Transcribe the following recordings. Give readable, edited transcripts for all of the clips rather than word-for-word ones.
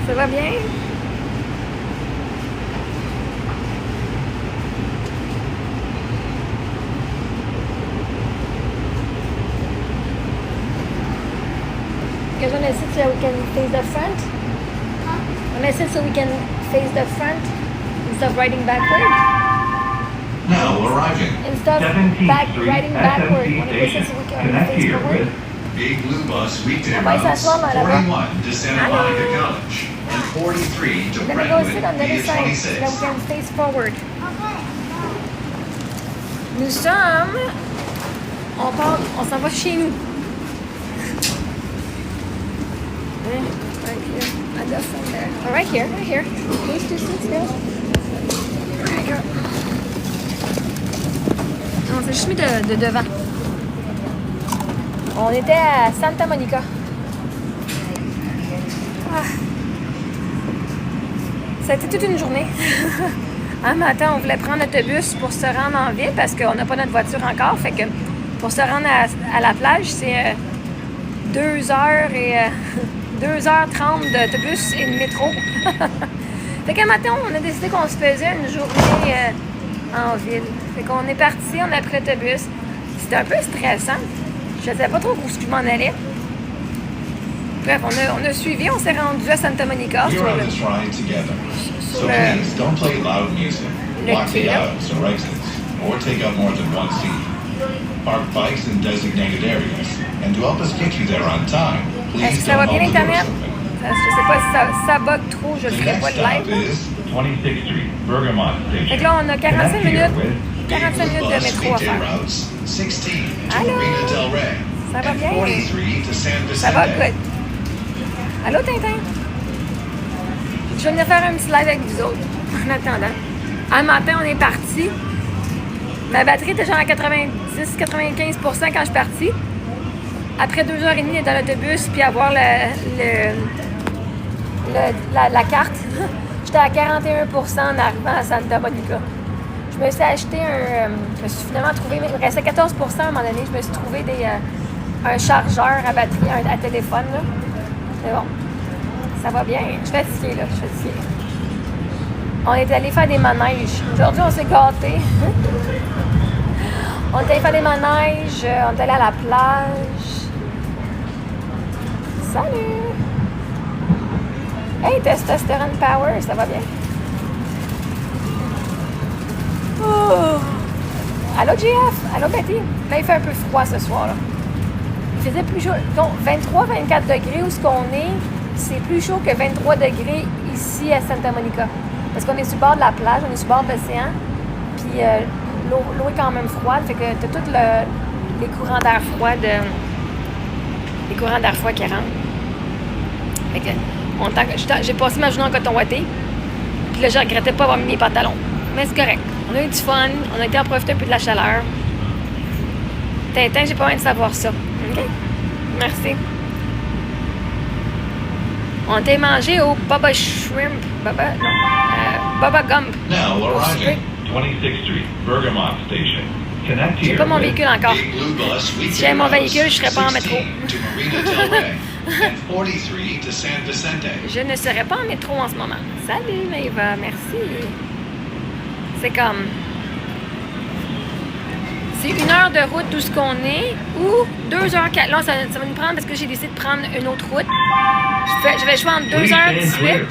Ça va bien? Because when I sit so we can face the front. When I sit so we can face the front instead of riding backward. Now arriving. Instead of riding backward. When I sit so we can face forward. Big Blue Bus weekday Ah, ben, ça routes, soit, là-bas. 41 to Santa Monica College and 43 to Let me go Brentwood sit on the other via side so that we 26. can face forward. Nous sommes... On s'en va chez nous. Right here. I left from there. Oh, right here. Right here. Those two seats, girls. Alright, girl. On s'est juste mis de devant. On était à Santa Monica. Ah. Ça a été toute une journée. Un matin, on voulait prendre l'autobus pour se rendre en ville parce qu'on n'a pas notre voiture encore. Fait que pour se rendre à la plage, c'est 2 heures et 2h30 d'autobus et de métro. Fait qu'un matin, on a décidé qu'on se faisait une journée en ville. Fait qu'on est parti, on a pris l'autobus. C'était un peu stressant. Je ne savais pas trop où je m'en allais. Bref, on a suivi, on s'est rendu à Santa Monica You're sur on le, this ride together. sur So le, please don't play loud music, le block the quai, là. outs or exits, or take up more than one seat. Park bikes in designated areas, and to help us get you there on time, Est-ce please que ça va don't bien hold the doors l'Internet? open. Je sais pas si ça bug trop, je The ferai next pas de stop live. is 26th Street, Bergamot Fait Station. que là, on a 45 minutes, Big 45 Blue minutes de Bus métro à weekday faire. routes, 16 to Allô? Marina Del Rey, Ça va and bien? 43 to San Ça va Vicente. good. Allô, Tintin? Je vais venir faire un petit live avec vous autres en attendant. Un matin, on est parti. Ma batterie était genre à 90-95% quand je suis partie. Après 2h30 d'être dans l'autobus puis avoir la carte, j'étais à 41% en arrivant à Santa Monica. Je me suis acheté je me suis finalement trouvé, il me restait 14% à un moment donné. Je me suis trouvé un chargeur à batterie, à téléphone. Là. Mais bon, ça va bien. Je suis fatiguée, là. Je suis fatiguée. On est allé faire des manèges. Aujourd'hui, on s'est gâtés. On est allé faire des manèges. On est allé à la plage. Salut! Hey, Testosterone Power, ça va bien? Oh. Allô, JF? Allô, Betty? Là, il fait un peu froid ce soir, là. Il faisait plus chaud. Donc, 23-24 degrés où ce qu'on est, c'est plus chaud que 23 degrés ici à Santa Monica. Parce qu'on est sur le bord de la plage, on est sur le bord de l'océan. Puis l'eau est quand même froide, fait que t'as tous les courants d'air froid qui rentrent. Fait que j'ai passé ma journée en coton ouaté. Puis là, je regrettais pas avoir mis mes pantalons. Mais c'est correct. On a eu du fun, on a été en profiter un peu de la chaleur. Tintin, j'ai pas envie de savoir ça. OK? Merci. On était mangé au Baba Shrimp. Baba Gump. Now Au souper. arriving 26th Street, Bergamot Station. Connect J'ai here pas mon with véhicule encore. Big Blue Bus Si weekday j'avais mon routes, véhicule, je serais pas en métro. 16 to Marina Del Rey, and 43 to San Vicente. Je ne serais pas en métro en ce moment. Salut, Maëva, merci. C'est comme... C'est 1 heure de route d'où ce qu'on est, ou 2h04. Là, ça va nous prendre parce que j'ai décidé de prendre une autre route. Je vais choisir entre 2h18.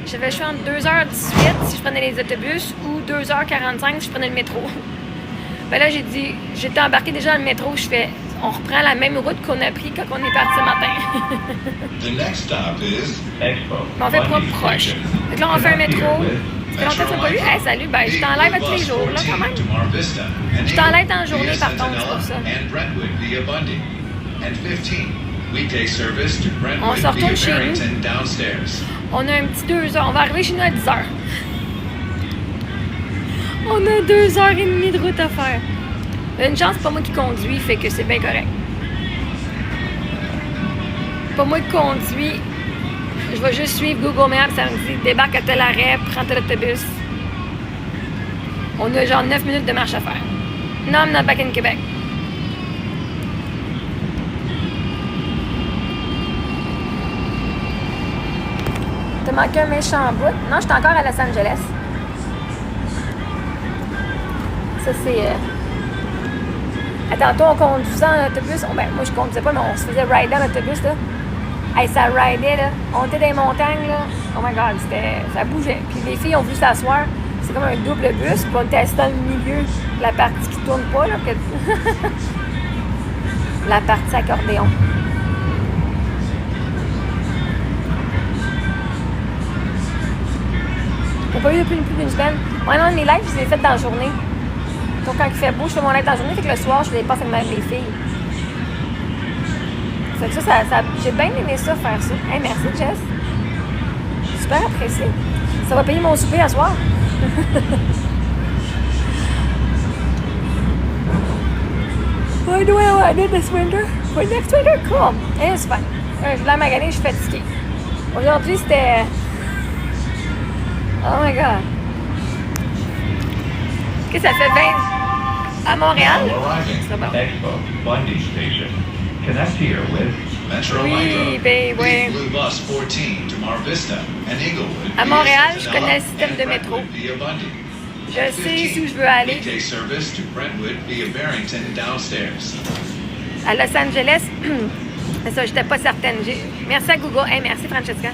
J'avais le choix entre 2h18 si je prenais les autobus ou 2h45 si je prenais le métro. Ben là, j'étais embarquée déjà dans le métro. On reprend la même route qu'on a pris quand on est parti ce matin. The next stop is Expo. Mais on fait pas proche. Donc là, on fait un métro. Ça fait longtemps que tu n'as pas vu. Hey, salut, ben, je t'enlève à tous les jours, là, quand même. Je t'enlève dans la journée, par contre, c'est pour ça. On se retourne chez nous. On a un petit 2 heures. On va arriver chez nous à 10 heures. On a 2h30 de route à faire. Une chance, c'est pas moi qui conduis, fait que c'est bien correct. Pas moi qui conduis. Je vais juste suivre Google Maps, ça me dit débarque à tel arrêt, prends tel autobus. On a genre 9 minutes de marche à faire. Non, I'm not back in Québec. manqué un méchant bout. Non, j'étais encore à Los Angeles. Ça, c'est... Tantôt, on conduisait en autobus. Ben, moi, je conduisais pas, mais on se faisait rider en autobus, là. Hey, ça ridait, là. On était dans les montagnes, là. Oh my God, ça bougeait. Puis les filles ont voulu s'asseoir. C'est comme un double bus. Puis on était assis dans le milieu, la partie qui tourne pas, là. La partie accordéon. J'ai pas eu depuis plus d'une semaine. Moi, non, mes lives, je les ai faites dans la journée. Donc, quand il fait beau, je fais mon live dans la journée. Fait que le soir, je les passe avec les filles. Fait que ça, j'ai bien aimé ça, faire ça. Hey, merci, Jess. Super apprécié. Ça va payer mon souper à soir. Why do I want it this winter? For next winter? Cool. Hey, c'est fun. Je voulais maganer, je suis fatiguée. Aujourd'hui, c'était... Oh my God. Qu'est-ce que ça fait 20 à Montréal? C'est bon. Expo, Bundy Station. Connect here with Metro Oui, ben oui. Blue Bus 14 to Mar Vista and Inglewood. À Montréal, je connais le système de métro. Je sais où je veux aller. Weekday service to Brentwood via Barrington downstairs. À Los Angeles, ça, j'étais pas certaine. Merci à Google. Hey, merci, Francesca.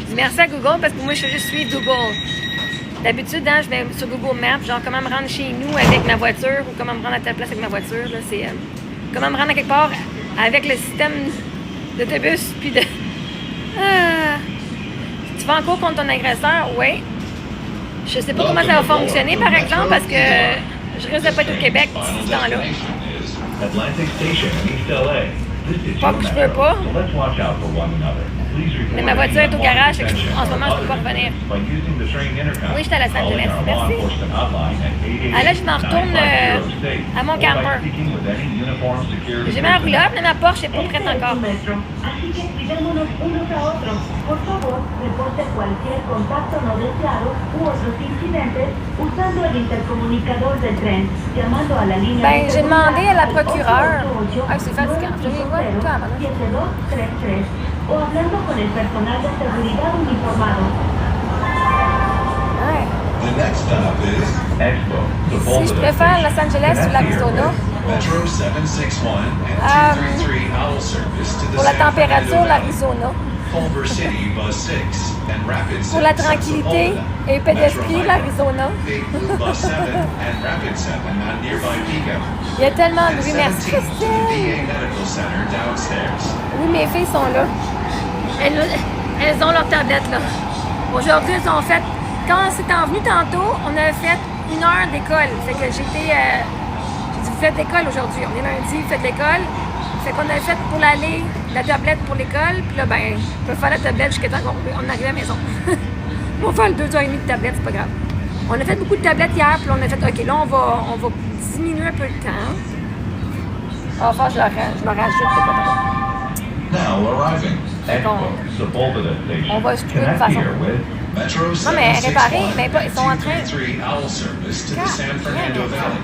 Je dis merci à Google parce que moi, je fais juste suivre Google. D'habitude, hein, je vais sur Google Maps, genre comment me rendre chez nous avec ma voiture ou comment me rendre à telle place avec ma voiture. Là, c'est comment me rendre à quelque part avec le système d'autobus. Puis de. Tu vas en cours contre ton agresseur? Oui. Je sais pas comment ça va fonctionner, par exemple, parce que je risque de pas être au Québec d'ici ce temps-là. Pas que je peux pas. Mais ma voiture est au garage, et en ce moment, je peux pas revenir. Oui, j'étais à Los Angeles. Merci. Ah là, je m'en retourne à mon camper. J'ai mis un roulotte, mais ma Porsche n'est pas prête encore. Ben, j'ai demandé à la procureure. Ah, c'est fatigant. Je vais voir toi, o hablando con el personal de seguridad uniformado. Ouais. The next stop is Expo. Si je préfère Los Angeles ou l'Arizona, Metro 761 and 233 Owl service to the pour la San température, Fernando l'Arizona. Culver City Bus 6 and Rapid 6 Pour la tranquillité et paix d'esprit, l'Arizona. Big Blue Bus 7 and Rapid 7 on nearby Pico. Il y a tellement de And bruit. Merci, 17 to the Christine. VA Medical Center downstairs. Oui, mes filles sont là. Elles ont leur tablette, là. Aujourd'hui, elles ont fait... Quand c'est envenu tantôt, on a fait 1 heure d'école. Fait que j'ai dit, vous faites l'école aujourd'hui. On est lundi, vous faites l'école. Fait qu'on a fait pour l'aller, la tablette pour l'école. Puis là, ben, on peut faire la tablette jusqu'à temps qu'on arrive à la maison. On va faire le 2h30 de tablette, c'est pas grave. On a fait beaucoup de tablettes hier, puis on a fait, OK, là, on va diminuer un peu le temps. Enfin, je me rajoute, c'est pas grave. Now arriving. On va se trouver une façon. Metro Non, mais réparer, mais pas, ils sont en train. 233 Owl service to the San Fernando Valley.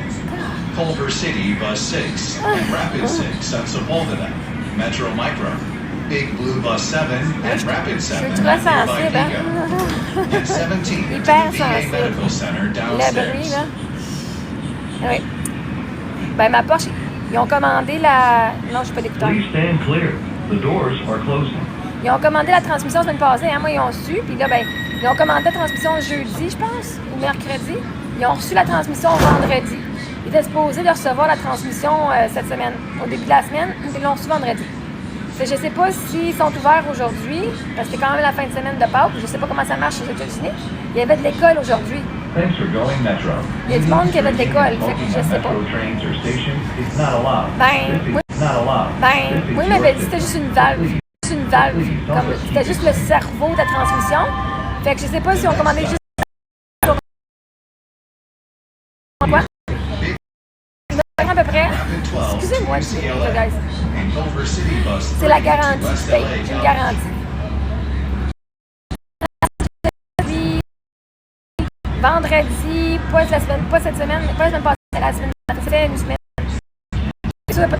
Culver City Bus 6 and Rapid 6 at Sepulveda. Metro Micro. Big Blue Bus 7 and Rapid 7 Je suis très at nearby sensible, hein? Pico. And 17 to Hyper the VA sensible. Medical Center Le bruit, downstairs. là. Oui. Ben, ma Porsche, ils ont commandé la... Non, je suis pas d'écouteur. Please stand clear. The doors are closing. Ils ont commandé la transmission la semaine passée, hein? Moi, ils ont su. Puis là, ben, ils ont commandé la transmission jeudi, je pense, ou mercredi. Ils ont reçu la transmission vendredi. Ils étaient supposés de recevoir la transmission cette semaine, au début de la semaine. Ils l'ont reçu vendredi. Je ne sais pas s'ils sont ouverts aujourd'hui, parce que c'est quand même la fin de semaine de Pâques. Je ne sais pas comment ça marche aux États-Unis. Il y avait de l'école aujourd'hui. Thanks for going Metro. Il y a du monde qui avait de l'école, fait que je sais pas. Oui, il m'avait dit que c'était juste une valve. Juste une valve. C'était juste le cerveau de la transmission. Fait que je sais pas si on commandait juste. Quoi? À peu près. Excusez-moi, guys. C'est la garantie. J'ai une garantie. Vendredi, pas la semaine, pas cette semaine, pas la semaine passée, la semaine passée, ça fait une semaine. Ça, pas...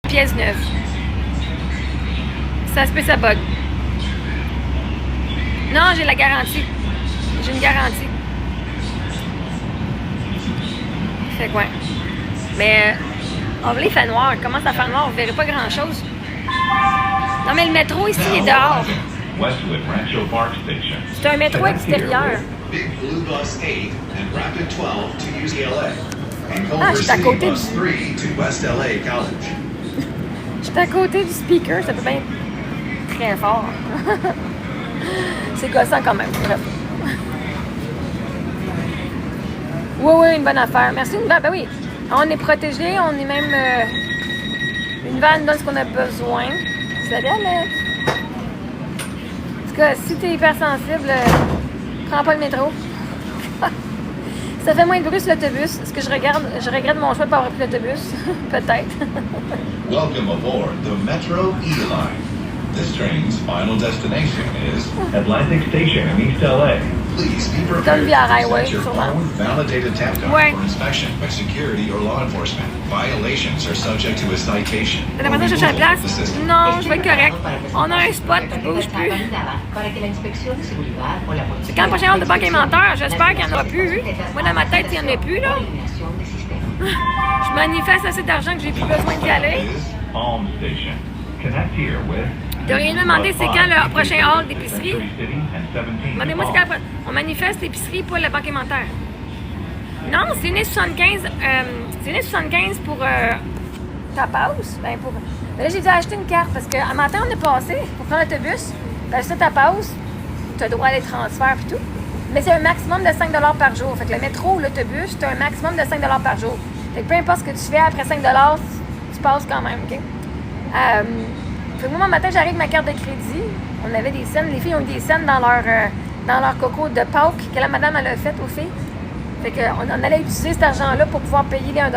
Pièce neuve. Ça se peut, ça bug. Non, j'ai la garantie. J'ai une garantie. Fait quoi? Mais Orly, il fait noir. Il commence à faire noir. Vous verrez pas grand-chose. Non, mais le métro ici est dehors. Westwood Rancho Park Station. C'est un métro Connect here extérieur. with Big Blue Bus 8 and Rapid 12 to UCLA. And Ah, Culver je suis à City côté Bus 3 to West LA College. J'étais à côté du speaker. Ça peut bien être très fort. C'est gossant quand même. Bref. Oui, oui, une bonne affaire. Merci, une vanne. Ben oui, on est protégé, on est même... une vanne donne ce qu'on a besoin. Salut, Alex. En tout cas, si t'es hypersensible, prends pas le métro. Ça fait moins de bruit sur l'autobus. Est-ce que je regrette mon choix de pas avoir pris l'autobus? Peut-être. Welcome aboard the Metro E-Line. This train's final destination is... Atlantic Station in East LA. Please be Comme prepared via to highway, present your sûrement. own validated tap card Ouais. for inspection by security or law enforcement. Violations are subject to a citation T'as or l'impression que je cherche la removal of place? the system. Non, je vais être correct. On a un spot, je bouge plus. C'est quand le prochain ordre de banque alimentaire, j'espère qu'il n'y en aura plus. Moi, dans ma tête, il n'y en a plus, là. Je manifeste assez d'argent que j'ai plus besoin d'y aller. Palm Station. Connect here with. De rien demander, c'est quand le prochain hall d'épicerie? Demandez-moi c'est quand on manifeste l'épicerie pour la banque alimentaire. Non, c'est 1,75. C'est 1,75 pour ta pause. Ben pour... Mais là, j'ai dû acheter une carte parce qu'à matin, on est passé pour prendre l'autobus. Ben ça, ta pause, tu as droit à les transferts et tout. Mais c'est un maximum de 5 $ par jour. Fait que le métro ou l'autobus, c'est un maximum de 5 $ par jour. Fait que peu importe ce que tu fais, après 5 $, tu passes quand même, OK? Fait que moi, le matin, j'arrive avec ma carte de crédit. On avait des scènes. Les filles ont eu des scènes dans leur coco de Pâques que la madame, elle a fait aux filles. Fait qu'on allait utiliser cet argent-là pour pouvoir payer les 1 $.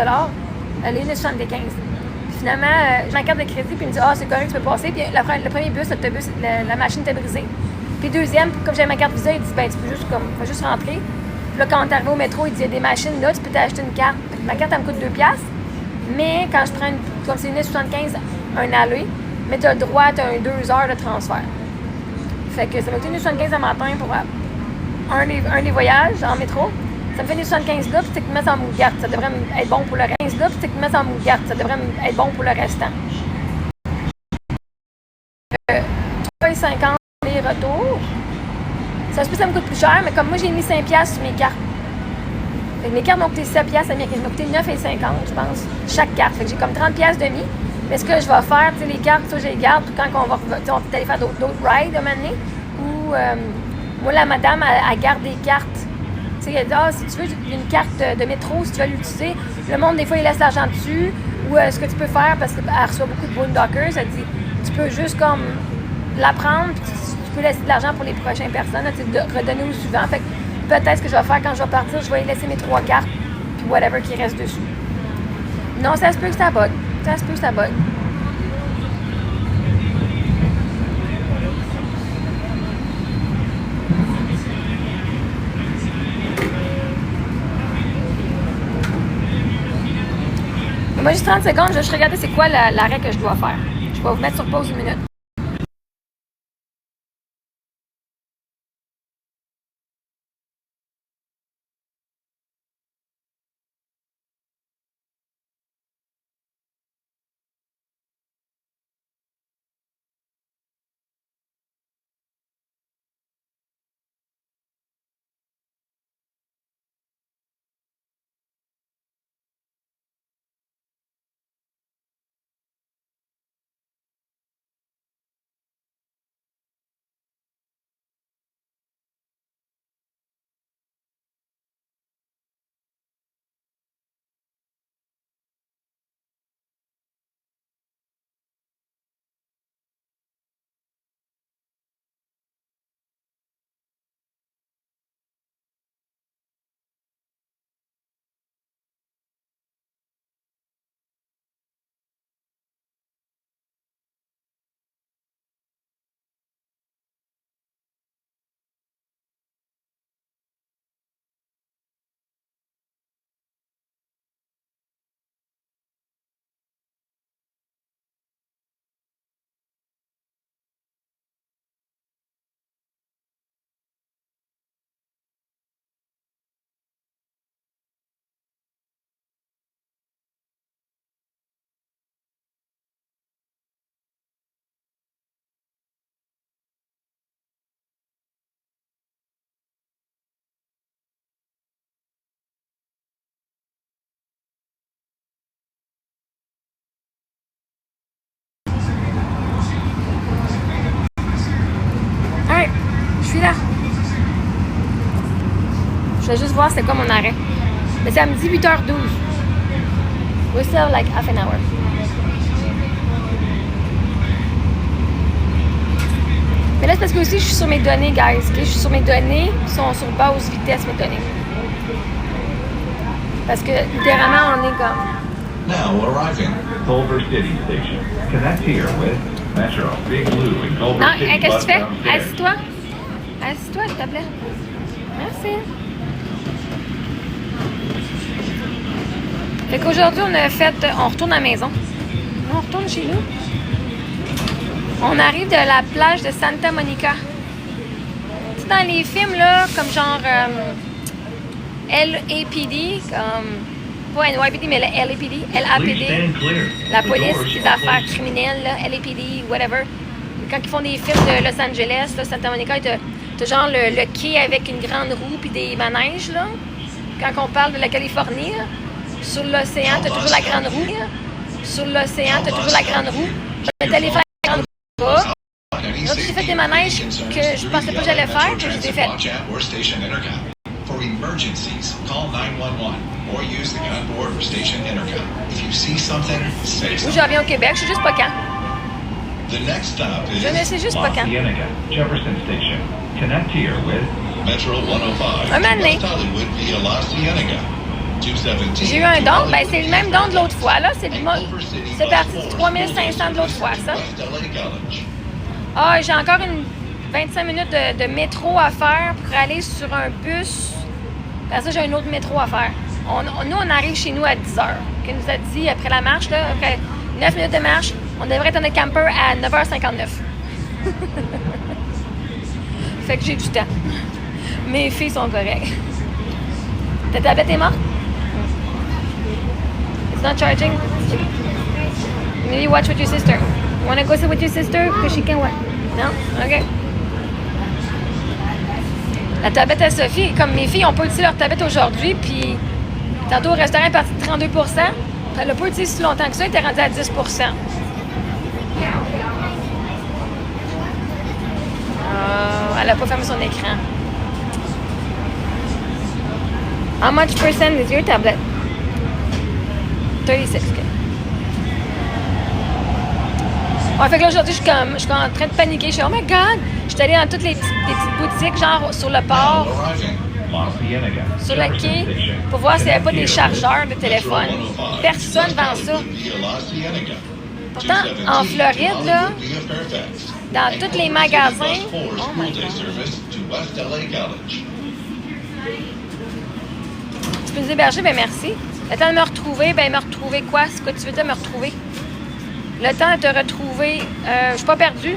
Les 1,75. Puis finalement, j'ai ma carte de crédit, puis il me dit « Ah, c'est correct, tu peux passer. » Puis le premier bus, l'autobus, la machine était brisée. Puis deuxième, comme j'avais ma carte Visa, il dit « Ben, tu peux juste, faut juste rentrer. » Puis là, quand on est arrivé au métro, il dit « Il y a des machines là, tu peux t'acheter une carte. » Ma carte, elle me coûte 2$. Mais quand je prends comme c'est 1,75 un aller, mais tu as le droit à 2 heures de transfert. Fait que ça m'a coûté 1,75 un matin pour un des voyages en métro. Ça me fait 1,75 là, puis techniquement, ça me garde. Ça devrait être bon pour le reste. Là, puis techniquement, ça me garde. Ça devrait être bon pour le restant. 3,50 les retours. Ça se peut que ça me coûte plus cher, mais comme moi, j'ai mis 5$ sur mes cartes. Fait que mes cartes m'ont coûté 7$ américains. Ça m'a coûté 9,50, je pense, chaque carte. Fait que j'ai comme 30$ de mis. Mais ce que je vais faire, tu sais, les cartes, ça, je les garde quand on va peut-être aller faire d'autres rides à un moment donné. Ou moi, la madame, elle garde des cartes. Tu sais, elle dit, si tu veux une carte de métro, si tu veux l'utiliser, le monde, des fois, il laisse l'argent dessus. Ou ce que tu peux faire, parce qu'elle reçoit beaucoup de boondockers, elle dit, tu peux juste comme la prendre, puis tu peux laisser de l'argent pour les prochaines personnes, tu sais, de redonner au suivant. Fait que peut-être ce que je vais faire quand je vais partir, je vais y laisser mes 3 cartes, puis whatever qui reste dessus. Non, ça se peut que ça bug. Ça se peut que ça bug. Moi, juste 30 secondes, je vais regarder c'est quoi l'arrêt que je dois faire. Je vais vous mettre sur pause 1 minute. vais juste voir c'est quoi mon arrêt. Mais ça me dit 8h12. We're still like half an hour. Mais là, c'est parce que aussi, je suis sur mes données, guys. Okay? Je suis sur mes données qui sont sur basse vitesse, mes données. Parce que, littéralement, on est comme... Now arriving. Culver City Station. Connect here with Metro, Big Blue, and Culver Non, City qu'est-ce que bus tu fais? downstairs. Assis-toi. Assis-toi, s'il te plaît. Merci. Fait qu'aujourd'hui, on retourne à la maison. On retourne chez nous. On arrive de la plage de Santa Monica. Tu sais, dans les films, là, comme genre LAPD, comme... Pas NYPD, mais le LAPD, Please LAPD, stand clear. la The police doors des are affaires closed. criminelles, là, LAPD, whatever. Quand ils font des films de Los Angeles, là, Santa Monica, t'as genre le quai avec une grande roue puis des manèges, là. Quand on parle de la Californie, là, sur l'océan, t'as toujours la grande roue. Là. Sur l'océan, t'as toujours la grande roue. J'étais allée faire la grande roue. Là, j'ai fait des manèges que je pensais pas que j'allais faire, que je les ai fait. For emergencies, call 911 or use the gun board or station intercom. If you see something, say Moi, je something. reviens au Québec, je sais juste pas quand. The next stop Je ne is sais juste La pas quand. Cienega, Jefferson Station. Connect here with Metro 105 Un moment donné. West Hollywood via La Cienega. 217 J'ai eu un to don, ben Hollywood c'est le même don de l'autre fois, là. C'est Culver City c'est bus parti du 4 3500 de l'autre fois, ça. West LA College. Ah, j'ai encore une 25 minutes de métro à faire pour aller sur un bus. Après ça, j'ai un autre métro à faire. Nous, on arrive chez nous à 10h. Qu'on nous a dit, après la marche, là, après 9 minutes de marche, on devrait être dans notre camper à 9h59. Fait que j'ai du temps. Mes filles sont correctes. Ta tablette est morte? It's not charging? Maybe watch with your sister. You wanna go sit with your sister? Because she can what? Non? OK. La tablette à Sophie, comme mes filles n'ont pas utilisé leur tablette aujourd'hui, puis tantôt au restaurant, elle est partie de 32 %. Elle l'a pas utilisé si longtemps que ça, elle était rendue à 10 %. Elle n'a pas fermé son écran. How much percent is your tablet? 36. Okay. Ouais, fait que là, aujourd'hui, je suis en train de paniquer. Je suis, oh my God! Je suis allée dans toutes les petites boutiques, genre sur le port, Now arriving. La Cienega, sur le Jefferson quai, Station. pour voir s'il n'y avait pas des Connect here chargeurs de Metro téléphone. 105 Personne West vend ça. Hollywood via La Cienega. Pourtant, 217 en to Floride, là, Hollywood via Fairfax. dans And tous les Culver City magasins, bus 4 oh school my day God. service to West LA College. Tu peux nous héberger? Ben merci. Le temps de me retrouver, ben me retrouver quoi? C'est quoi tu veux dire me retrouver? Le temps de te retrouver, je suis pas perdue.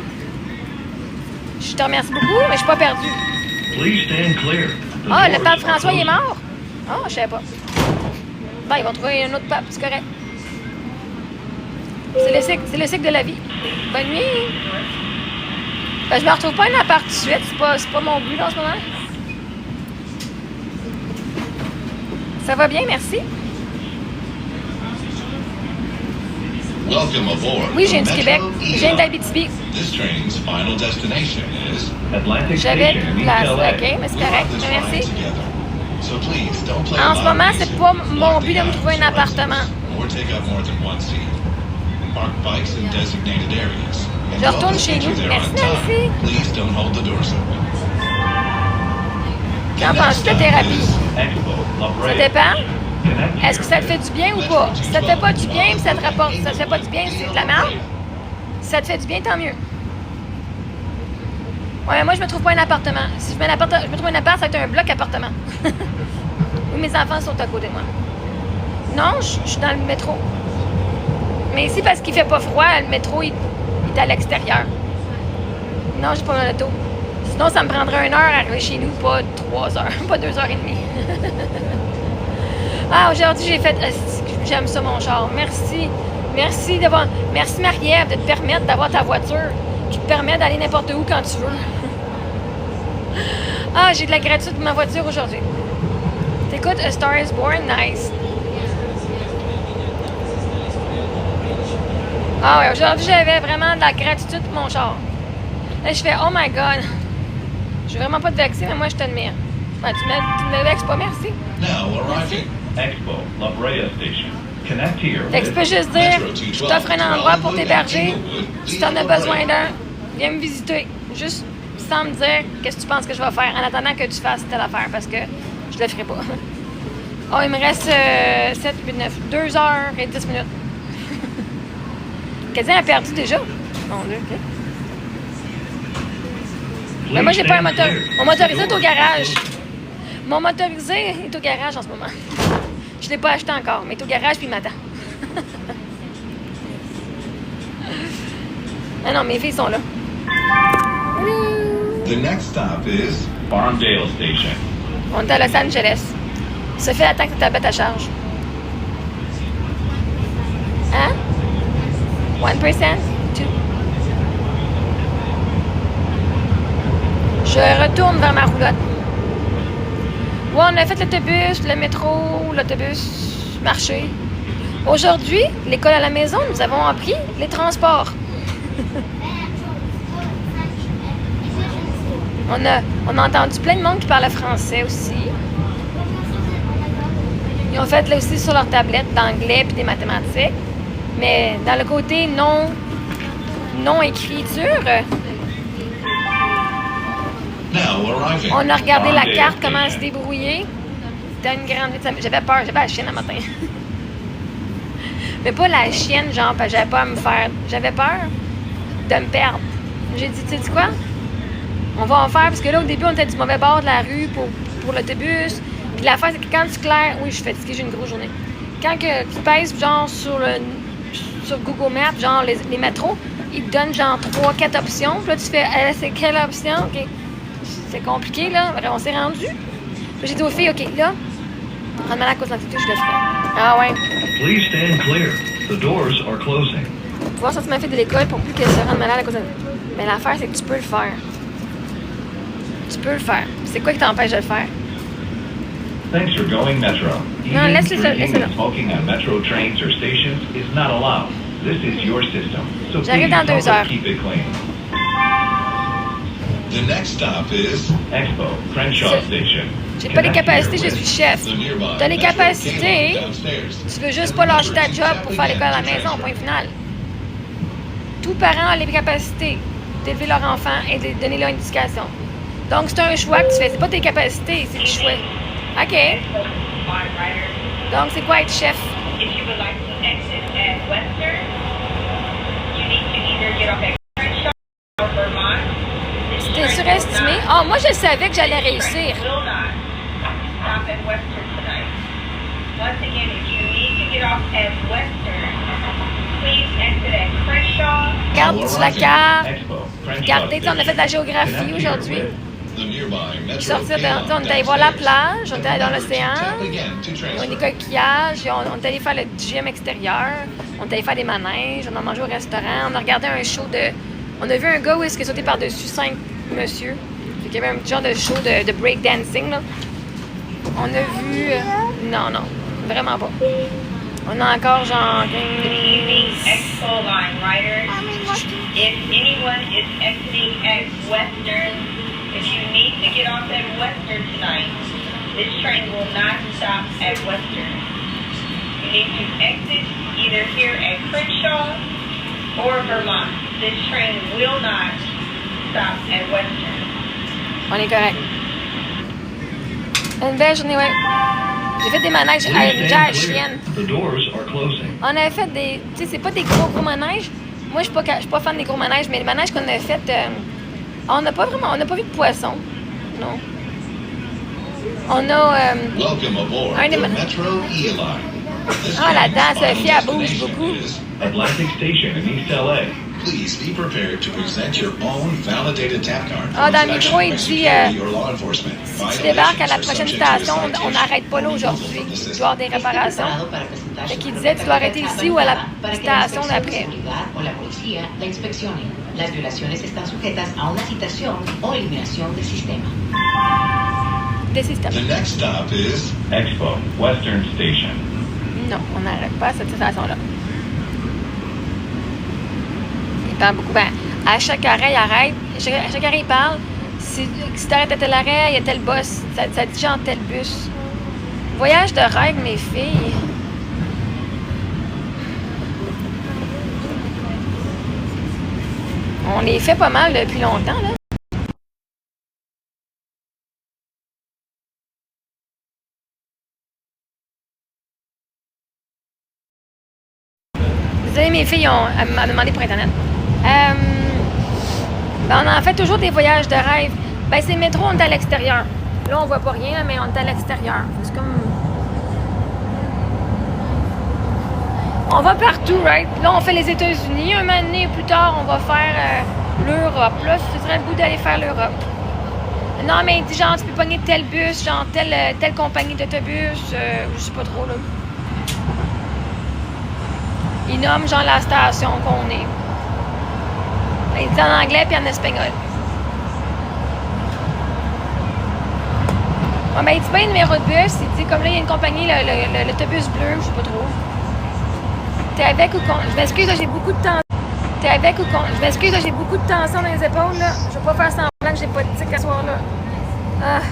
Je te remercie beaucoup, mais je suis pas perdue. Please stand clear. The Ah, le doors pape are François, il est closing. mort? Ah, je savais pas. Ben, ils vont trouver un autre pape, c'est correct. C'est le cycle de la vie. Bonne nuit. Ben, je me retrouve pas un appart tout de suite, c'est pas mon but en ce moment. Ça va bien, merci. Welcome aboard. Oui, je viens the du Metro Québec. Je viens EO. d'Abitibi. This train's final destination is. Atlantic J'avais Station in de East place. LA. OK, mais c'est We run correct. this ride Merci. together. So please don't play En ce loud moment, music, c'est pas mon block but the de me trouver un aisles or appartement. exits, or take up more than one seat. Park bikes in designated areas. And Je retourne welcome chez to nous. there Merci, on time. Nancy. Please don't hold the doors open. Qu'en penses-tu de thérapie? Expo, La Ça Brea. dépend. Connect Est-ce que ça te fait du bien ou pas? Si ça te fait pas du bien, puis ça te rapporte, ça te fait pas du bien, c'est de la merde. Si ça te fait du bien, tant mieux. Ouais, mais moi, je me trouve pas un appartement. Si je me trouve un appart, ça va être un bloc appartement. Où mes enfants sont à côté de moi. Non, je suis dans le métro. Mais ici, parce qu'il fait pas froid, le métro, il est à l'extérieur. Non, j'ai pas mon auto. Sinon, ça me prendrait 1 heure à arriver chez nous, pas 3 heures, pas 2h30. Ah, aujourd'hui, j'ai fait... J'aime ça, mon char. Merci. Merci d'avoir... Merci, Marie-Ève, de te permettre d'avoir ta voiture qui te permet d'aller n'importe où quand tu veux. Ah, j'ai de la gratitude pour ma voiture aujourd'hui. T'écoutes A Star is Born? Nice. Ah ouais, aujourd'hui, j'avais vraiment de la gratitude pour mon char. Là, je fais, oh my God. Je veux vraiment pas te vexer, mais moi, je t'admire. Ben, tu me vexes pas, merci. Now arriving. Expo La Brea Station. Connect here Fait que tu peux with juste dire, je t'offre un endroit pour t'héberger. Si t'en as besoin d'un, viens me visiter. Juste sans me dire qu'est-ce que tu penses que je vais faire en attendant que tu fasses telle affaire parce que je le ferai pas. Oh, il me reste 7, 8, 9, 2 heures et 10 minutes. Quelqu'un a perdu déjà? Mon Dieu, OK. Mais moi, j'ai pas un moteur. Mon motorisé est au garage. Mon motorisé est au garage en ce moment. Je l'ai pas acheté encore, mais il est au garage puis il m'attend. Ah non, mes filles sont là. The next stop is Farmdale Station. On est à Los Angeles. Sophie attend que ta tablette à charge. Hein? 1%? 2%? Je retourne vers ma roulotte. Ouais, on a fait l'autobus, le métro, l'autobus, marché. Aujourd'hui, l'école à la maison, nous avons appris les transports. On a entendu plein de monde qui parlait français aussi. Ils ont fait là aussi sur leur tablette d'anglais puis des mathématiques. Mais dans le côté non-écriture, now arriving. on a regardé la carte, comment se débrouiller. Dans une grande ville. J'avais peur, j'avais la chienne un matin. Mais pas la chienne, genre, parce que j'avais peur de me faire. J'avais peur de me perdre. J'ai dit, tu sais quoi? On va en faire, parce que là, au début, on était du mauvais bord de la rue pour l'autobus. Puis l'affaire, c'est que quand tu claires. Oui, je suis fatiguée, j'ai une grosse journée. Quand que tu pèses, genre, sur Google Maps, genre, les métros, ils te donnent, genre, 3-4 options. Puis là, tu fais, c'est quelle option? OK. C'est compliqué, là. On s'est rendu. Puis j'ai dit aux filles, OK, là, rendre malade à cause de l'anxiété, je le ferai. Ah ouais. Please stand clear. The doors are closing. Pouvoir sortir ma fille de l'école pour plus qu'elle se rende malade à cause de... Mais l'affaire, c'est que tu peux le faire. Tu peux le faire. C'est quoi qui t'empêche de le faire? Thanks for going Metro. No, let's Eating, listen- drinking, listen. and smoking on Metro trains or stations is not allowed. This is your system. So J'arrive please dans 2 help us heures. keep it clean. The next stop is Expo Crenshaw C'est- Station. J'ai pas les Connect capacités, here je with suis chef. the nearby. T'as les Metro capacités, cable downstairs. tu veux juste pas lâcher ta job pour faire l'école à la maison, point final. Tous parents ont les capacités d'élever leur enfant et de donner leur éducation. Donc, c'est un choix que tu fais. C'est pas tes capacités, c'est du choix. OK. Donc, c'est quoi être chef? If you would like to exit at Western, you need to either get off at Crenshaw or Vermont. This T'es train surestimé? will Ah, not- moi, je savais que j'allais this train réussir. will not stop at Western tonight. Once again, if you need to get off at Western, please exit at Crenshaw. Regarde sur la carte. Expo Crenshaw Regardez, on a fait de la Station. géographie Connect here aujourd'hui. with The nearby Metro Sortir de, cable on est allé voir la downstairs. plage, on est allé dans Remember to l'océan, tap again to on a des transfer. coquillages, on est allé faire le gym extérieur, on est allé faire des manèges, on a mangé au restaurant, on a regardé un show de... On a vu un gars où est-ce qu'il sautait par-dessus 5 monsieur. Fait qu'il y avait un petit genre de show de breakdancing, là. On a vu... non, vraiment pas. On a encore genre... Evening Expo line riders. If anyone is exiting at Western, if you need to get off at Western tonight, this train will not stop at Western. You need to exit either here at Crenshaw or Vermont. This train will not stop at Western. On est correct. Une belle journée, ouais. J'ai fait des manèges à Please déjà à stand clear. chienne. The doors are closing. On avait fait des... Tu sais, c'est pas des gros manèges. Moi, je suis pas fan des gros manèges, mais les manèges qu'on a fait... on n'a pas vu de poisson. Non. On a... Welcome aboard Un des the man- Metro E-Line. This Ah, la train's dent, final Sophie, elle bouge destination beaucoup. is- Atlantic Station in East LA. Please be prepared to present your own validated tap card for Ah, dans le inspection micro, il by dit, security or law enforcement. Si tu débarques à la Violations are prochaine subject to a station, on citation n'arrête pas là or aujourd'hui. removal from the Il system. doit y avoir des réparations. Fait qu'il disait, tu dois arrêter ici ou à la station d'après. O la policía la inspeccione. Las violaciones están sujetas a una citación o eliminación del sistema. Des systèmes. The next stop is Expo Western Station. Non, on n'arrête pas à cette station-là. Il parle beaucoup. Ben, à chaque arrêt, il arrête. À chaque arrêt, il parle. si t'arrêtes à tel arrêt, il y a tel bus, ça dit genre tel bus. Voyage de rêve, mes filles. On les fait pas mal depuis longtemps, là. Désolée, mes filles m'ont demandé pour Internet. On en fait toujours des voyages de rêve. Ben, c'est le métro, on est à l'extérieur. Là, on voit pas rien, mais on est à l'extérieur. C'est comme... On va partout, right? Là, on fait les États-Unis. Un moment donné, plus tard, on va faire l'Europe. Là, ce serait le goût d'aller faire l'Europe. Non, mais il dit genre, tu peux pogner tel bus, genre telle compagnie d'autobus. Je sais pas trop, là. Il nomme genre la station qu'on est. Il dit en anglais puis en espagnol. Ouais, ben, il dit pas un numéro de bus. Il dit comme là, il y a une compagnie, l'autobus bleu, je sais pas trop. T'es avec ou contre? Je m'excuse, j'ai beaucoup de tension. T'es avec ou contre? Je m'excuse, j'ai beaucoup de tension dans les épaules, là. Je vais pas faire semblant que j'ai pas de tic à soir, là. Ah.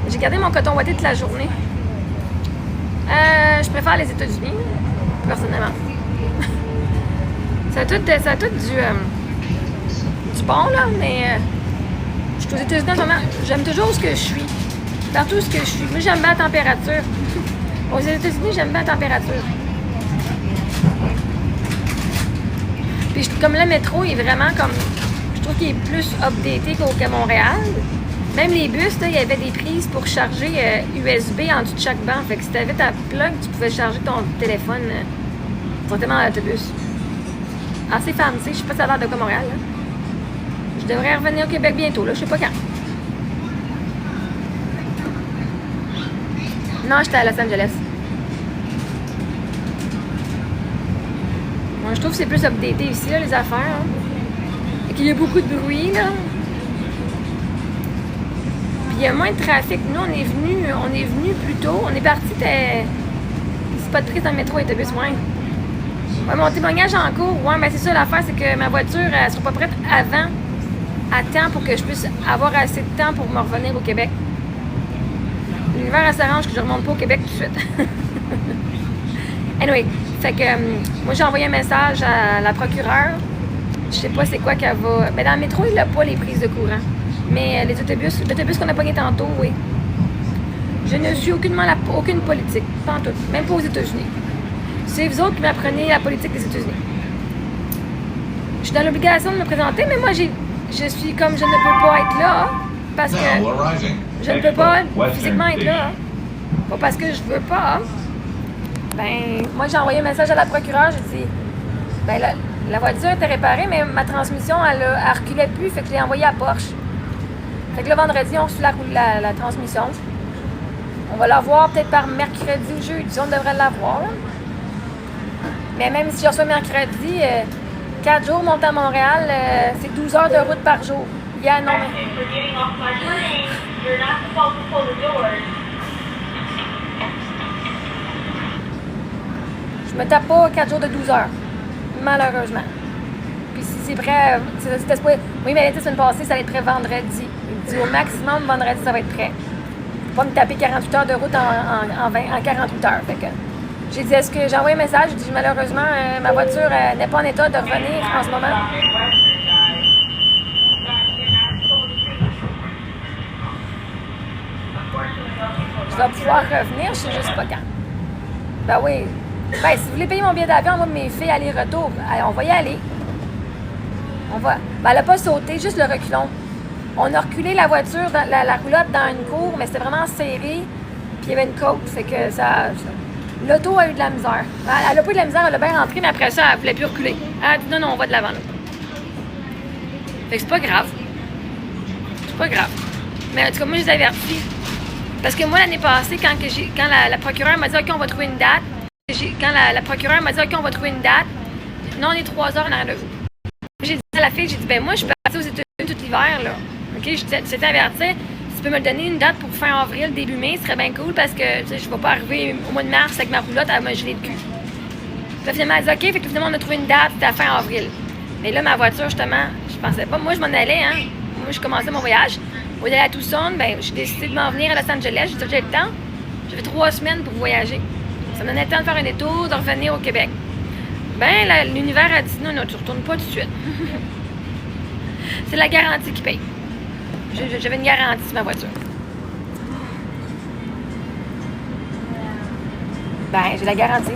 J'ai gardé mon coton ouaté toute la journée. Je préfère les États-Unis, personnellement. Ça a tout du bon, là, mais je suis aux États-Unis en ce moment. J'aime toujours ce que je suis. Partout ce que je suis. Moi, j'aime bien la température. Aux États-Unis, j'aime bien la température. Puis, comme le métro est vraiment comme... Je trouve qu'il est plus updaté qu'à Montréal. Même les bus, là, il y avait des prises pour charger USB en dessous de chaque banc. Fait que si tu avais ta plug, tu pouvais charger ton téléphone directement dans l'autobus. Assez fancy. Je sais pas si ça a l'air de quoi Montréal, là. Je devrais revenir au Québec bientôt, là. Je sais pas quand. Non, j'étais à Los Angeles. Moi, je trouve que c'est plus updaté ici, là, les affaires. Hein. Et qu'il y a beaucoup de bruit, là. Puis il y a moins de trafic. Nous, on est venu plus tôt. On est parti, c'est pas de prise dans le métro et l'autobus, ouais. Ouais, mon témoignage en cours, ouais, mais c'est ça l'affaire, c'est que ma voiture, elle sera pas prête à temps pour que je puisse avoir assez de temps pour me revenir au Québec. L'hiver, elle s'arrange que je ne remonte pas au Québec tout de suite. Anyway, fait que moi, j'ai envoyé un message à la procureure. Je sais pas c'est quoi qu'elle va... Mais dans le métro, il n'a pas les prises de courant. Mais les l'autobus qu'on a pogné tantôt, oui. Je ne suis aucune politique, pas en tout, même pas aux États-Unis. C'est vous autres qui m'apprenez la politique des États-Unis. Je suis dans l'obligation de me présenter, mais moi, je suis comme je ne peux pas être là, parce que je ne peux pas physiquement être là. Pas parce que je veux pas. Ben, moi, j'ai envoyé un message à la procureure, j'ai dit, ben, la voiture était réparée, mais ma transmission, elle reculait plus, fait que je l'ai envoyée à Porsche. Fait que le vendredi, on reçoit la transmission. On va l'avoir peut-être par mercredi ou jeudi, on devrait l'avoir. Mais même si je reçois mercredi, 4 jours monter à Montréal, c'est 12 heures de route par jour. Yeah, non, mais... Je me tape pas 4 jours de 12 heures, malheureusement. Puis si c'est prêt, c'était supposé... Oui, mais elle a dit la semaine passée, ça allait être prêt vendredi. Il dit au maximum, vendredi, ça va être prêt. Faut pas me taper 48 heures de route en 48 heures. Fait que j'ai dit, est-ce que j'ai envoyé un message? J'ai dit, malheureusement, ma voiture n'est pas en état de revenir en ce moment. Je vais pouvoir revenir, je sais juste pas quand. Ben oui. Ben, si vous voulez payer mon billet d'avion, moi, mes filles, aller-retour, on va y aller. On va. Ben, elle n'a pas sauté, juste le reculon. On a reculé la voiture, la roulotte dans une cour, mais c'était vraiment serré. Puis il y avait une côte, fait que ça... L'auto a eu de la misère. Elle n'a pas eu de la misère, elle a bien rentré, mais après ça, elle ne voulait plus reculer. Elle a dit non, on va de l'avant. Fait que c'est pas grave. C'est pas grave. Mais en tout cas, moi, je les avertis. Parce que moi, l'année passée, quand la procureure m'a dit, OK, on va trouver une date. Quand la procureure m'a dit, OK, on va trouver une date. Non, on est 3 heures en arrière de vous. J'ai dit à la fille, j'ai dit, ben moi, je suis partie aux États-Unis tout l'hiver, là. OK, je t'ai averti. Tu peux me donner une date pour fin avril, début mai, ce serait bien cool parce que je ne vais pas arriver au mois de mars avec ma roulotte à me geler le cul. Puis finalement, elle dit OK, fait que finalement, on a trouvé une date, c'était à fin avril. Mais là, ma voiture, justement, je pensais pas. Moi, je m'en allais, hein. moi, je commençais mon voyage. Au lieu d'aller à Tucson, ben, j'ai décidé de m'en venir à Los Angeles. J'ai dit, j'ai le temps. J'avais 3 semaines pour voyager. Ça me donnait le temps de faire un détour, de revenir au Québec. Ben, l'univers a dit, non, tu ne retournes pas tout de suite. C'est la garantie qui paye. J'avais une garantie sur ma voiture. Ben, j'ai la garantie.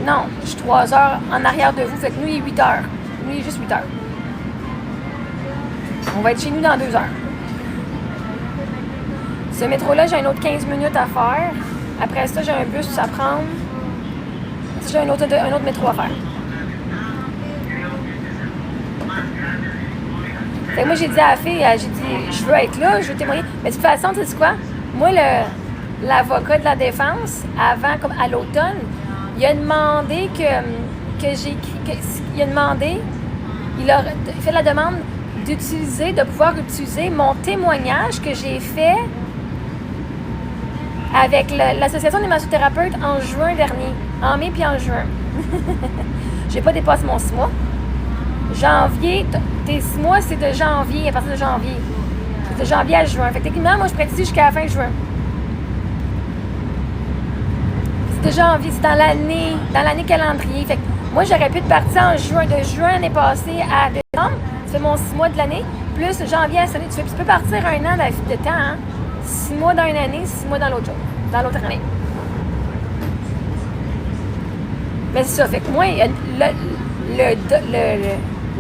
Non, je suis 3 heures en arrière de vous, fait que nous, il est 8 heures. Nous, il est juste 8 heures. On va être chez nous dans 2 heures. Ce métro-là, j'ai un autre 15 minutes à faire. Après ça, j'ai un bus à prendre. J'ai un autre métro à faire. Fait que moi, j'ai dit à la fille, j'ai dit, je veux être là, je veux témoigner. Mais de toute façon, tu sais quoi? Moi, l'avocat de la défense, avant, comme à l'automne, il a demandé il a fait la demande de pouvoir utiliser mon témoignage que j'ai fait avec l'Association des massothérapeutes en juin dernier, en mai puis en juin. J'ai pas dépassé mon 6 mois. Janvier, tes 6 mois, c'est de janvier, à partir de janvier. C'est de janvier à juin. Fait que techniquement, moi, je prête ici jusqu'à la fin juin. C'est de janvier, c'est dans l'année calendrier. Fait que moi, j'aurais pu partir en juin, de juin l'année passée à décembre. Tu fais mon 6 mois de l'année, plus janvier à cette année. Tu peux partir un an de temps, hein? 6 mois dans une année, 6 mois dans l'autre année. Mais c'est ça, fait que moi,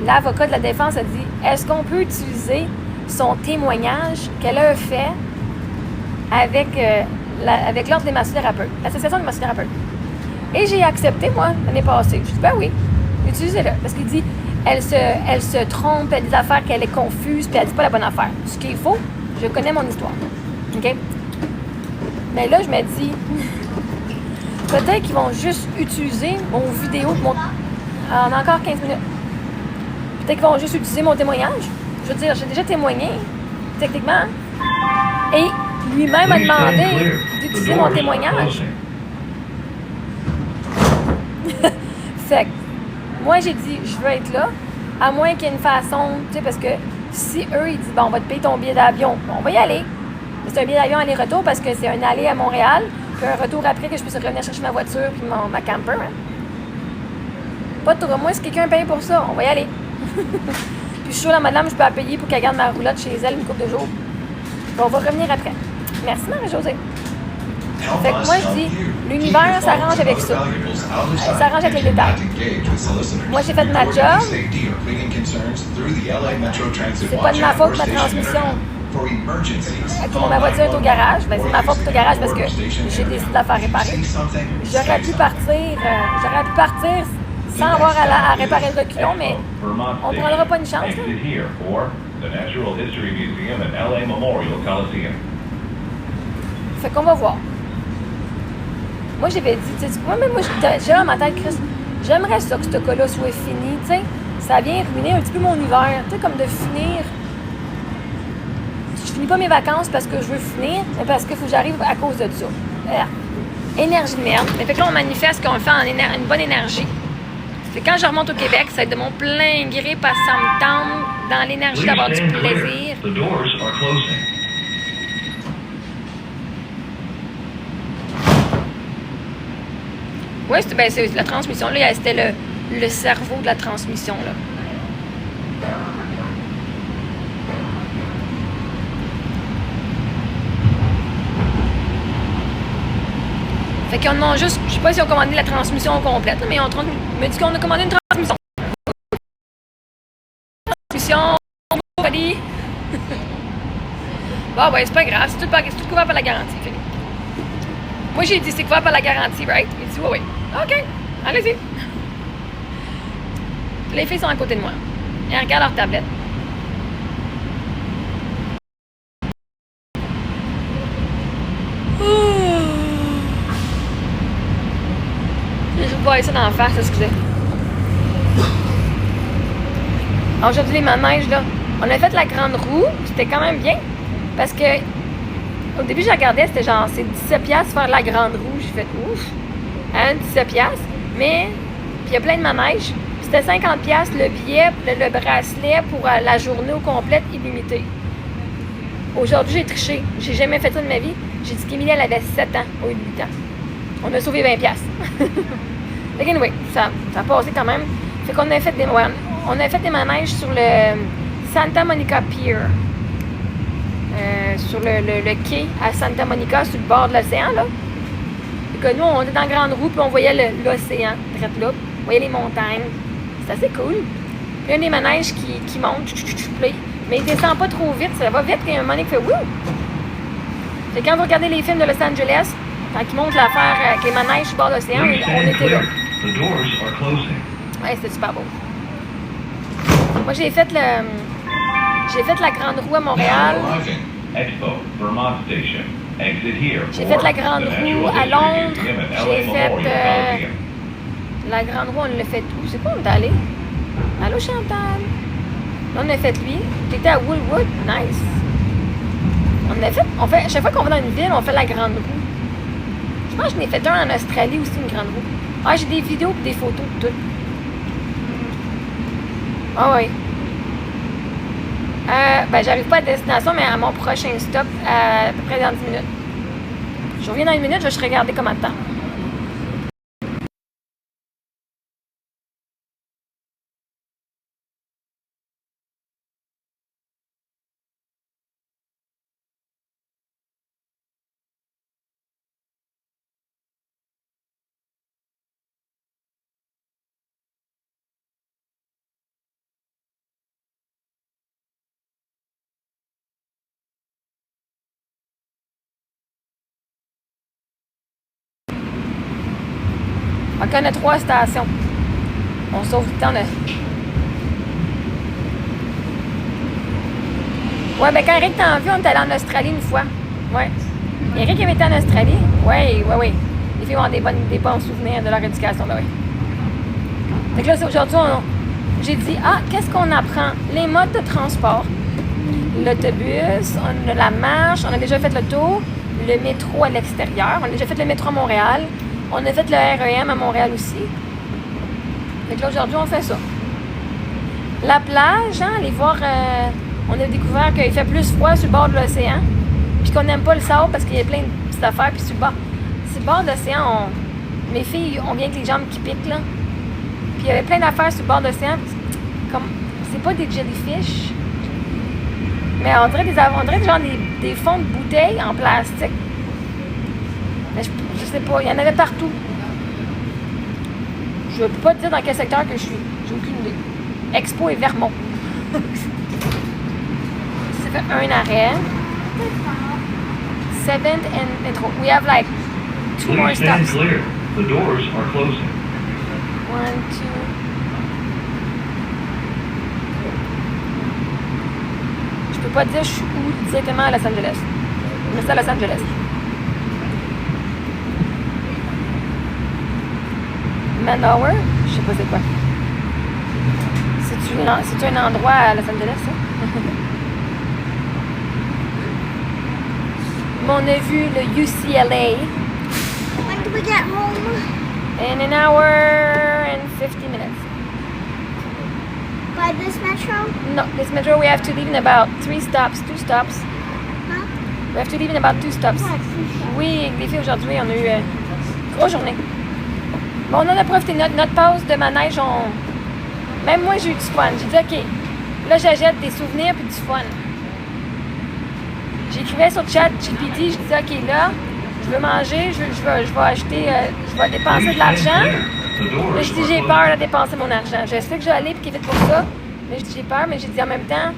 l'avocat de la défense a dit, est-ce qu'on peut utiliser son témoignage qu'elle a fait avec l'Ordre des massothérapeutes, l'Association des massothérapeutes. Et j'ai accepté, moi, l'année passée. Je dis, ben oui, utilisez-le. Parce qu'il dit, elle se trompe, elle a des affaires qu'elle est confuse, puis elle dit pas la bonne affaire. Ce qui est faux, je connais mon histoire. OK? Mais là, je me dis, peut-être qu'ils vont juste utiliser mon vidéo, on a encore 15 minutes. Peut-être qu'ils vont juste utiliser mon témoignage. Je veux dire, j'ai déjà témoigné, techniquement. Et lui-même a demandé d'utiliser mon témoignage. Fait que, moi, j'ai dit, je veux être là, à moins qu'il y ait une façon, tu sais, parce que si eux, ils disent, bon, on va te payer ton billet d'avion, bon, on va y aller. Mais c'est un billet d'avion aller-retour parce que c'est un aller à Montréal, puis un retour après que je puisse revenir chercher ma voiture puis ma camper. Hein. Pas de trouble. Moi, si quelqu'un paye pour ça, on va y aller. Puis je suis sûre, la madame, je peux la payer pour qu'elle garde ma roulotte chez elle une couple de jours. Puis on va revenir après. Merci, Marie-Josée. Fait que moi, je dis, l'univers s'arrange avec ça. Elle s'arrange avec les détails. Moi, j'ai fait ma job. C'est pas de ma faute, ma transmission. OK, ma voiture est au garage. Ben, c'est ma faute au garage parce que j'ai décidé de la faire réparer. J'aurais pu partir sans avoir à réparer le reculon, mais on ne prendra pas une chance. Fait qu'on va voir. Moi, j'avais dit, tu sais, moi, j'ai dans ma tête, Chris, j'aimerais ça que ce cas-là soit fini, tu sais. Ça vient ruiner un petit peu mon hiver, tu sais, comme de finir. Je finis pas mes vacances parce que je veux finir, mais parce qu'il faut que j'arrive à cause de ça. Énergie de merde. Mais fait que là, on manifeste qu'on le fait en une bonne énergie. C'est quand je remonte au Québec, ça va être de mon plein gré parce que ça me tente dans l'énergie d'avoir du plaisir. Oui, c'est la transmission. Là, c'était le cerveau de la transmission. Là. Fait qu'on a juste, je sais pas si on a commandé la transmission complète, mais on me dit qu'on a commandé une transmission. Ready? Bon, ben, c'est pas grave, c'est tout couvert par la garantie. Fait. Moi, j'ai dit, c'est couvert par la garantie, right? Il dit, oui. OK, allez-y. Les filles sont à côté de moi. Elles regardent leur tablette. Je vous vois ça dans la face, excusez. Aujourd'hui, les manèges, là, on a fait la grande roue, c'était quand même bien, parce que au début, je regardais, c'était genre, c'est 17$ faire la grande roue. J'ai fait ouf, hein, 17$, mais, puis il y a plein de manèges, puis C'était 50$ le billet, le bracelet pour la journée au complète illimitée. Aujourd'hui, j'ai triché. J'ai jamais fait ça de ma vie. J'ai dit qu'Emilie, elle avait 7 ans au lieu de 8 ans. On a sauvé 20$. Fait que anyway, ça a passé quand même. Fait qu'on a fait des manèges sur le Santa Monica Pier. Sur le quai à Santa Monica, sur le bord de l'océan, là. Fait que nous, on était dans la grande roue, puis on voyait l'océan, direct là. On voyait les montagnes. C'est assez cool. Puis il y a des manèges qui montent, mais il descend pas trop vite. Ça va vite, qu'il y a un moment donné qui fait wouh! Fait que quand vous regardez les films de Los Angeles, quand ils montent l'affaire avec les manèges sur le bord de l'océan, on était là. Ouais, c'était super beau. Moi, j'ai fait la grande roue à Montréal. J'ai fait la grande roue à Londres. J'ai fait la grande roue, on l'a fait où? C'est quoi on est allé? Allô, Chantal? Là, on a fait lui. J'étais à Woolwood. Nice. À chaque fois qu'on va dans une ville, on fait la grande roue. Je pense que je n'ai fait un en Australie aussi, une grande roue. Ah, j'ai des vidéos et des photos de tout. Ah oui. J'arrive pas à destination, mais à mon prochain stop, à peu près dans 10 minutes. Je reviens dans une minute, je vais regarder combien de temps. OK, on a 3 stations. On sauve du temps. Ouais, ben quand Eric t'a en vue, on est allé en Australie une fois. Ouais. Eric avait été en Australie. Ouais. Les filles ont des bons souvenirs de leur éducation, ben oui. Fait que là, aujourd'hui, j'ai dit, qu'est-ce qu'on apprend? Les modes de transport. L'autobus, on a la marche, on a déjà fait le tour, le métro à l'extérieur, on a déjà fait le métro à Montréal. On a fait le REM à Montréal aussi. Fait que là, aujourd'hui, on fait ça. La plage, aller voir... on a découvert qu'il fait plus froid sur le bord de l'océan. Puis qu'on n'aime pas le sable parce qu'il y a plein de petites affaires. Puis sur le bord de l'océan, mes filles ont bien avec les jambes qui piquent, là. Puis il y avait plein d'affaires sur le bord de l'océan. Comme... C'est pas des jellyfish. Mais on dirait genre des fonds de bouteilles en plastique. Mais je sais pas, il y en avait partout. Je peux pas te dire dans quel secteur que je suis. J'ai aucune idée. Expo et Vermont. Ça fait un arrêt. 7th and Metro. We have like 2 more stops. Clear. The doors are closing. 1, 2. Je peux pas te dire je suis où directement à Los Angeles. Mais c'est à Los Angeles. Manower, je sais pas c'est quoi. C'est-tu un endroit à Los Angeles, ça? Bon, on a vu le UCLA. When do we get home? In an hour and 50 minutes. By this metro? No, this metro we have to leave in about 2 stops. Huh? We have to leave in about 2 stops. Oui, les filles, aujourd'hui, on a eu une grosse journée. Bon, on en a profité. Notre pause de manège, même moi, j'ai eu du fun. J'ai dit, OK, là, j'achète des souvenirs puis du fun. J'écrivais sur le chat GPT, je disais, OK, là, je veux manger, je vais acheter, je vais dépenser de l'argent. Là, je dis, j'ai peur de dépenser mon argent. Je sais que je vais aller et qu'il est vite pour ça, mais je dis, j'ai peur, mais j'ai dit en même temps,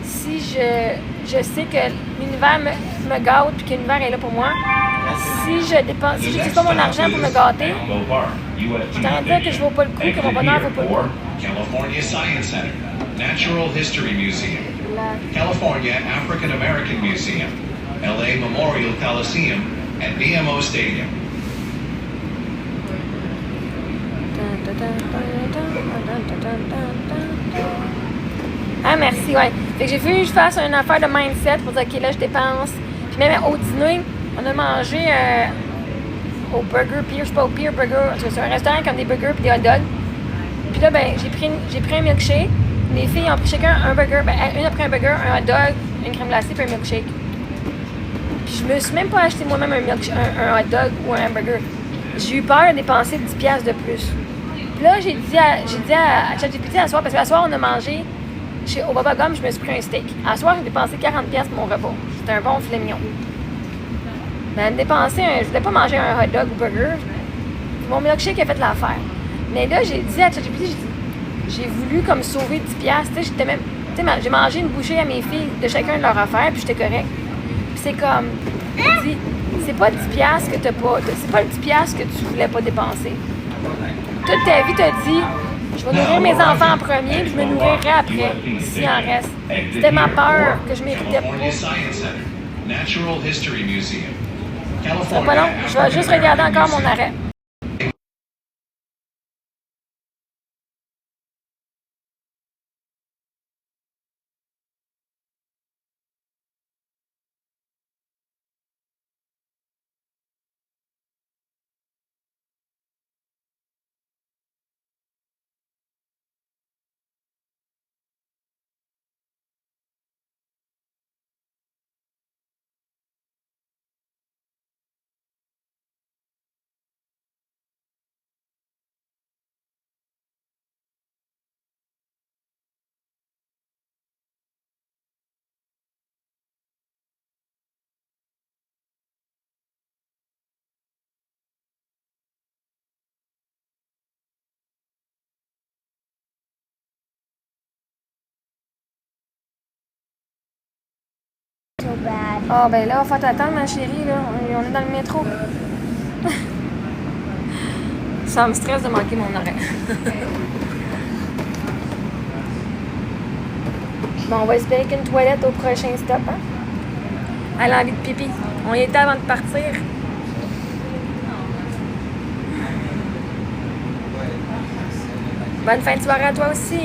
si je sais que l'univers me gâte puis que l'univers est là pour moi, si j'utilise pas mon argent pour me gâter, je suis en train de dire que je ne vaux pas le coup, que mon bonheur ne vaut pas le coup. California Science Center, Natural History Museum, California African American Museum, LA Memorial Coliseum, and BMO Stadium. Ah, merci, ouais. Fait que j'ai vu que je fasse une affaire de mindset pour dire, OK, là, je dépense. Puis même au dîner, on a mangé au Burger Pier, je sais pas, au Pier Burger. C'est un restaurant qui a des burgers puis des hot dogs. Puis là, ben, j'ai pris un milkshake. Les filles ont pris chacun un burger. Ben, une a pris un burger, un hot dog, une crème glacée puis un milkshake. Puis je me suis même pas acheté moi-même un hot dog ou un hamburger. J'ai eu peur de dépenser 10$ de plus. Puis là, j'ai dit à ChatGPT à soir, parce qu'à soir, on a mangé au Baba Gum, je me suis pris un steak. À soir, j'ai dépensé 40$ pour mon repas. C'était un bon filet mignon. Mais je voulais pas manger un hot dog ou burger. Mon milkshake a fait l'affaire. Mais là, j'ai dit à ChatGPT, j'ai voulu comme sauver 10$. Tu sais, j'ai mangé une bouchée à mes filles de chacun de leur affaire, puis j'étais correct. Puis c'est comme, il dit, c'est pas 10$ que t'as pas, c'est pas le 10$ que tu voulais pas dépenser. Toute ta vie, t'as dit, je vais nourrir mes enfants en premier, puis je me nourrirai après, s'il en reste. C'était ma peur que je méritais pas. Ça va pas long, je vais juste regarder encore mon arrêt. So bad. Ah, ben là, faut t'attendre, ma chérie, là. On est dans le métro. Ça me stresse de manquer mon arrêt. Bon, on va espérer qu'une toilette au prochain stop, hein? Elle a envie de pipi. On y était avant de partir. Bonne fin de soirée à toi aussi.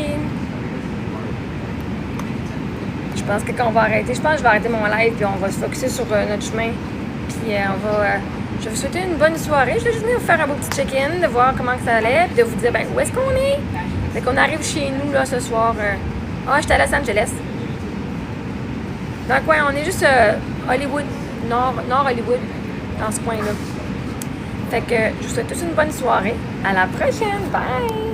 Je pense que quand on va arrêter, je vais arrêter mon live puis on va se focusser sur notre chemin. Puis je vais vous souhaiter une bonne soirée. Je vais juste venir vous faire un beau petit check-in, de voir comment que ça allait, puis de vous dire, ben, où est-ce qu'on est? Fait qu'on arrive chez nous, là, ce soir. J'étais à Los Angeles. Donc, ouais, on est juste Hollywood, nord Hollywood, dans ce coin-là. Fait que je vous souhaite tous une bonne soirée. À la prochaine. Bye!